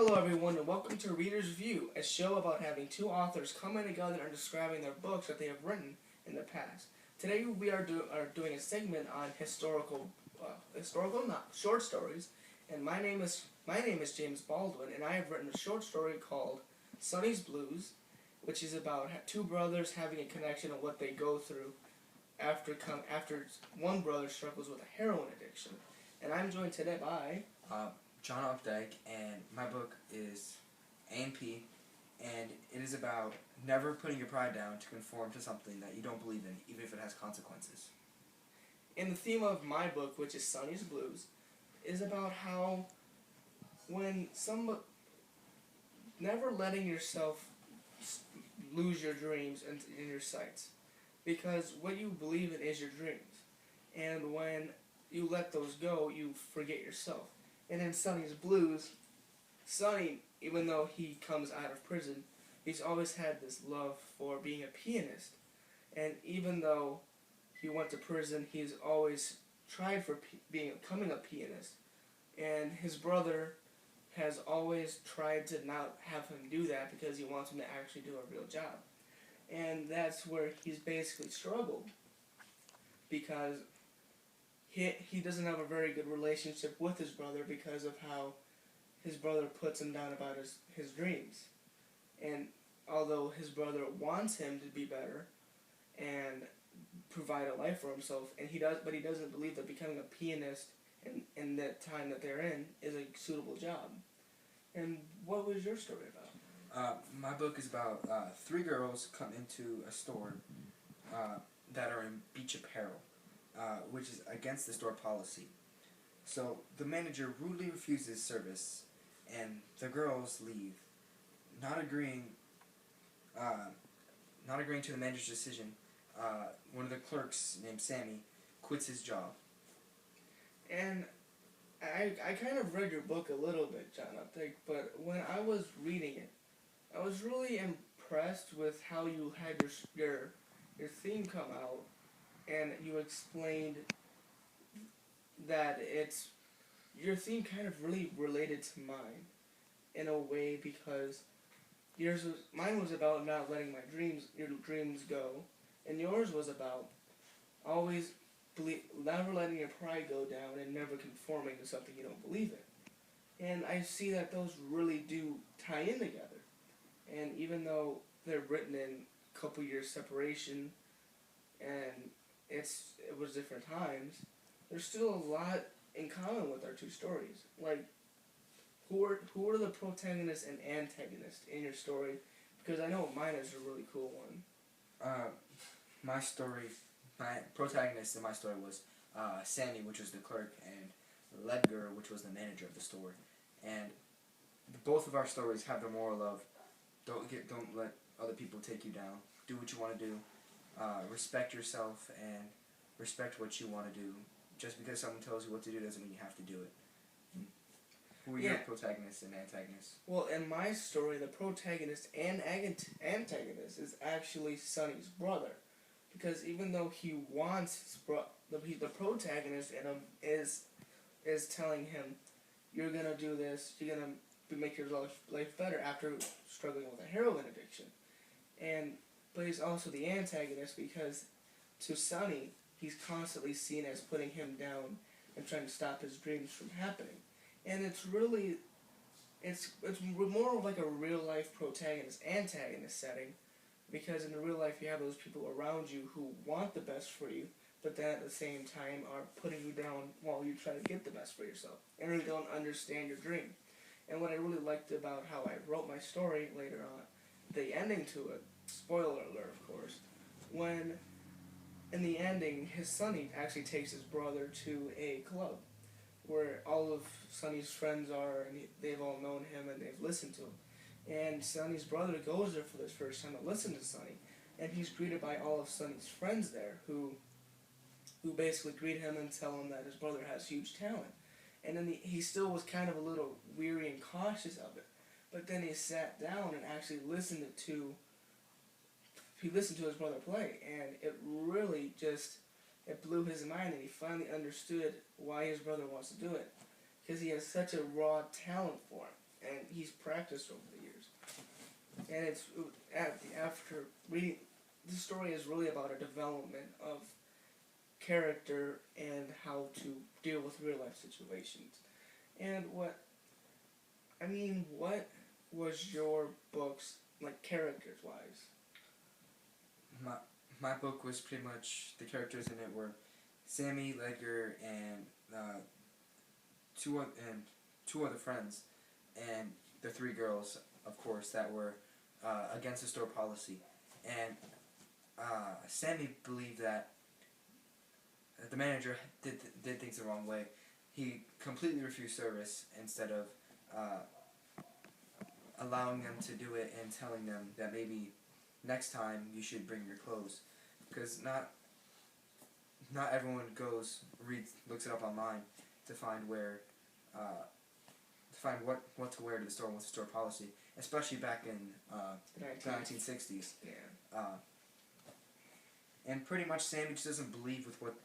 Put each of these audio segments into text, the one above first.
Hello everyone and welcome to Reader's View, a show about having two authors coming together and describing their books that they have written in the past. Today we are doing a segment on not short stories, and my name is James Baldwin, and I have written a short story called Sonny's Blues, which is about two brothers having a connection and what they go through after one brother struggles with a heroin addiction. And I'm joined today by John Updike, and my book is A&P, and it is about never putting your pride down to conform to something that you don't believe in, even if it has consequences. And the theme of my book, which is Sonny's Blues, is about how never letting yourself lose your dreams in your sights, because what you believe in is your dreams, and when you let those go, you forget yourself. And in Sonny's Blues, Sonny, even though he comes out of prison, he's always had this love for being a pianist. And even though he went to prison, he's always tried for becoming a pianist. And his brother has always tried to not have him do that because he wants him to actually do a real job. And that's where he's basically struggled, because he doesn't have a very good relationship with his brother because of how his brother puts him down about his dreams. And although his brother wants him to be better and provide a life for himself, and he doesn't believe that becoming a pianist in the time that they're in is a suitable job. And what was your story about? My book is about three girls come into a store that are in beach apparel, which is against the store policy. So the manager rudely refuses service, and the girls leave, not agreeing to the manager's decision. One of the clerks, named Sammy, quits his job. And I kind of read your book a little bit, John, I think, but when I was reading it, I was really impressed with how you had your theme come out, and you explained that your theme kind of really related to mine in a way, because mine was about not letting your dreams go, and yours was about always never letting your pride go down and never conforming to something you don't believe in. And I see that those really do tie in together. And even though they're written in a couple years separation, and it was different times, there's still a lot in common with our two stories. Like, who are the protagonist and antagonist in your story? Because I know mine is a really cool one. My protagonist in my story was Sammy, which was the clerk, and Ledger, which was the manager of the store. And both of our stories have the moral of don't let other people take you down. Do what you want to do. Respect yourself and respect what you want to do. Just because someone tells you what to do doesn't mean you have to do it. Who are your protagonists and antagonists? Well, in my story, the protagonist and antagonist is actually Sonny's brother. Because even though he wants the protagonist in him is telling him, you're going to do this, you're going to make your life better after struggling with a heroin addiction. But he's also the antagonist because to Sonny, he's constantly seen as putting him down and trying to stop his dreams from happening. And it's more like a real life protagonist-antagonist setting, because in real life you have those people around you who want the best for you, but then at the same time are putting you down while you try to get the best for yourself, and really don't understand your dream. And what I really liked about how I wrote my story later on, the ending to it, spoiler alert of course, when in the ending his Sonny actually takes his brother to a club where all of Sonny's friends are, and they've all known him and they've listened to him. And Sonny's brother goes there for the first time to listen to Sonny, and he's greeted by all of Sonny's friends there who basically greet him and tell him that his brother has huge talent. And then he still was kind of a little weary and cautious of it. But then he sat down and actually listened to his brother play, and it really it blew his mind, and he finally understood why his brother wants to do it. Because he has such a raw talent for him. And he's practiced over the years. And it's after reading, the story is really about a development of character and how to deal with real life situations. And what was your books like characters wise? My book was pretty much, the characters in it were Sammy, Ledger, and two other friends, and the three girls, of course, that were against the store policy. And Sammy believed that the manager did things the wrong way. He completely refused service instead of allowing them to do it and telling them that maybe next time you should bring your clothes, because not everyone looks it up online to find where what to wear to the store and what's the store policy, especially back in the 1960s. Yeah. And pretty much Sammy just doesn't believe with what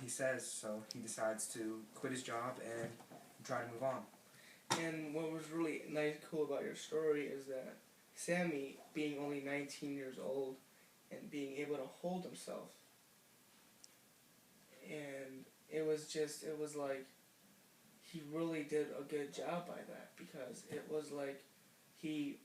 he says, so he decides to quit his job and try to move on. And what was really cool about your story is that Sammy, being only 19 years old and being able to hold himself, and it was like he really did a good job by that, because it was like he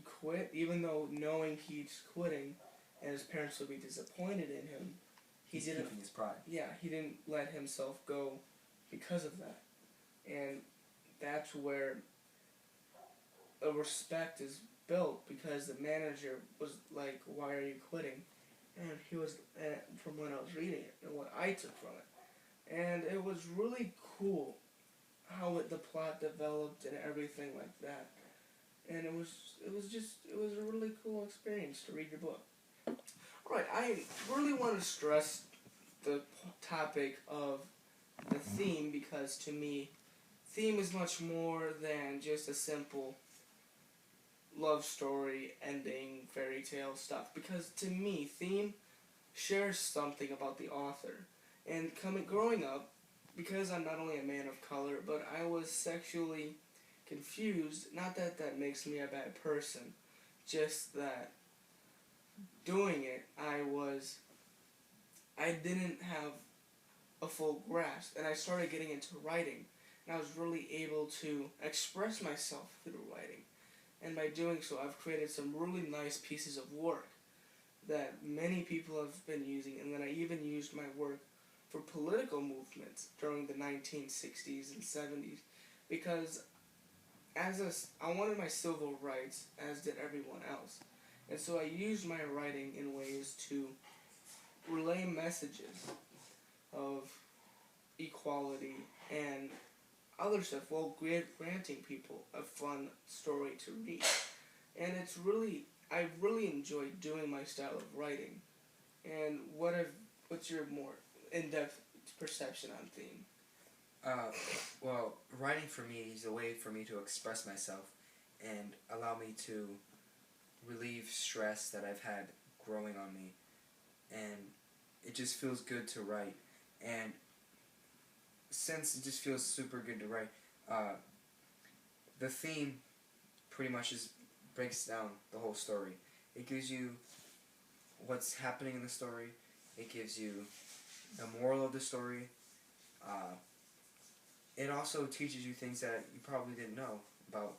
quit even though knowing he's quitting and his parents would be disappointed in him. He's keeping his pride. Yeah, he didn't let himself go because of that. And that's where a respect is built, because the manager was like, "Why are you quitting?" And he was, from when I was reading it and what I took from it. And it was really cool how the plot developed and everything like that. And it was a really cool experience to read your book. Alright, I really want to stress the topic of the theme, because to me, theme is much more than just a simple love story, ending, fairy tale stuff. Because to me, theme shares something about the author. And growing up, because I'm not only a man of color, but I was sexually confused. Not that that makes me a bad person, just that doing it, I didn't have a full grasp, and I started getting into writing, and I was really able to express myself through writing. And by doing so, I've created some really nice pieces of work that many people have been using, and then I even used my work for political movements during the 1960s and 70s, because I wanted my civil rights, as did everyone else. And so I used my writing in ways to relay messages of equality and other stuff, while granting people a fun story to read. And I really enjoyed doing my style of writing. And what's your more in-depth perception on theme? Well, writing for me is a way for me to express myself and allow me to relieve stress that I've had growing on me. And it just feels good to write. And since it just feels super good to write, the theme pretty much breaks down the whole story. It gives you what's happening in the story. It gives you the moral of the story. It also teaches you things that you probably didn't know about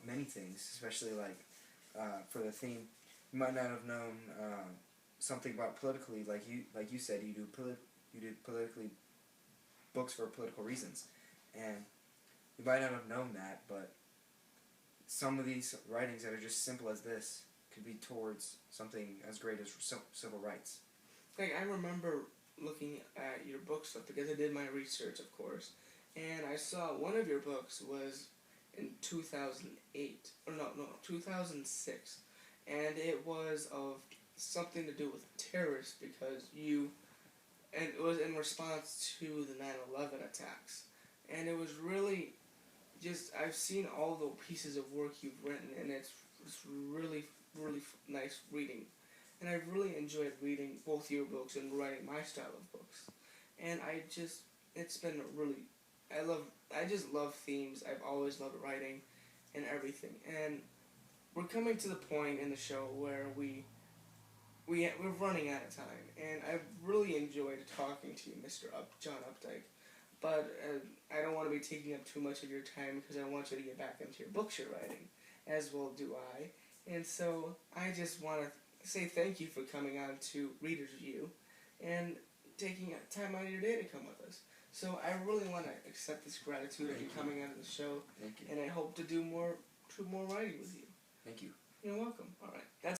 many things, especially like for the theme. You might not have known something about politically, like you said, you do politically books for political reasons, and you might not have known that, but some of these writings that are just simple as this could be towards something as great as civil rights. Like, I remember looking at your book stuff, because I did my research, of course, and I saw one of your books was in 2008, or no, 2006, and it was of something to do with terrorists, and it was in response to the 9/11 attacks, and it was really just, I've seen all the pieces of work you've written, and it's really, really nice reading. And I've really enjoyed reading both your books and writing my style of books. And I love I just love themes. I've always loved writing and everything. And we're coming to the point in the show where we're running out of time. And I've really enjoyed talking to you, Mr. John Updike. But I don't want to be taking up too much of your time because I want you to get back into your books you're writing, as well do I. And so I just want to say thank you for coming on to Reader's View and taking time out of your day to come with us. So I really want to accept this gratitude of you coming on the show. Thank you. And I hope to do more writing with you. Thank you. You're welcome. All right. That's